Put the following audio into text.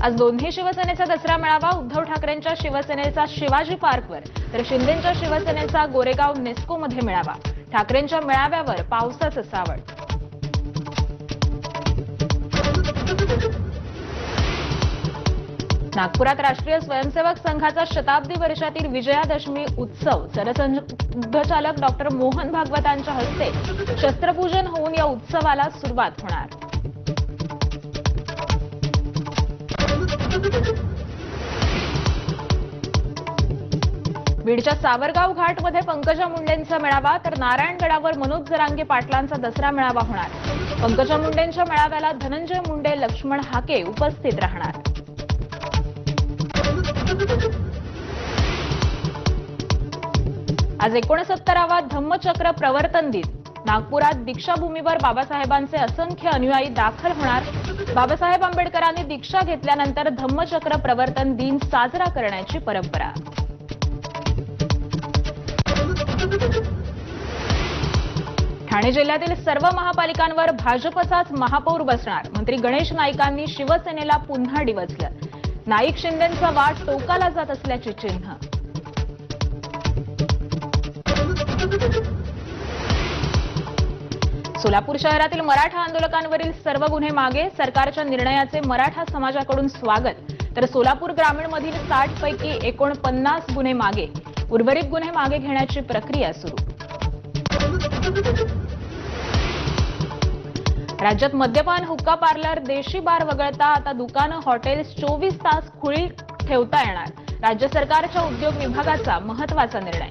आज दोन्ही शिवसेनेचा दसरा मेळावा उद्धव ठाकरेंच्या शिवसेनेचा शिवाजी पार्कवर तर शिंदेंच्या शिवसेनेचा गोरेगाव नेस्कोमध्ये मेळावा। ठाकरेंच्या मेळाव्यावर पावसाचं सावट। नागपुरात राष्ट्रीय स्वयंसेवक संघाचा शताब्दी वर्षातील विजयादशमी उत्सव सरसंघचालक डॉक्टर मोहन भागवतांच्या हस्ते शस्त्रपूजन होऊन या उत्सवाला सुरुवात होणार। बीडच्या सावरगाव घाटमध्ये पंकजा मुंडेंचा मेळावा तर नारायणगडावर मनोज जरांगे पाटलांचा दसरा मेळावा होणार। पंकजा मुंडेंच्या मेळाव्याला धनंजय मुंडे, लक्ष्मण हाके उपस्थित राहणार। आज 69वा धम्मचक्र प्रवर्तन दिन। नागपुरात दीक्षाभूमीवर बाबासाहेबांचे असंख्य अनुयायी दाखल होणार। बाबासाहेब आंबेडकरांनी दीक्षा घेतल्यानंतर धम्मचक्र प्रवर्तन दिन साजरा करण्याची परंपरा। ठाणे जिल्ह्यातील सर्व महापालिकांवर भाजपचाच महापौर बसणार। मंत्री गणेश नाईकांनी शिवसेनेला पुन्हा डिवचलं। नाईक शिंदेंचा वाट टोकाला जात असल्याची चिन्ह। सोलापूर शहरातील मराठा आंदोलकांवरील सर्व गुन्हे मागे। सरकारच्या निर्णयाचे मराठा समाजाकडून स्वागत। तर सोलापूर ग्रामीणमधील 60 पैकी 49 गुन्हे मागे। उर्वरित गुन्हे मागे घेण्याची प्रक्रिया सुरू। राज्यात मद्यपान, हुक्का पार्लर, देशी बार वगळता आता दुकानं, हॉटेल्स 24 तास खुली ठेवता येणार। राज्य सरकारच्या उद्योग विभागाचा महत्त्वाचा निर्णय।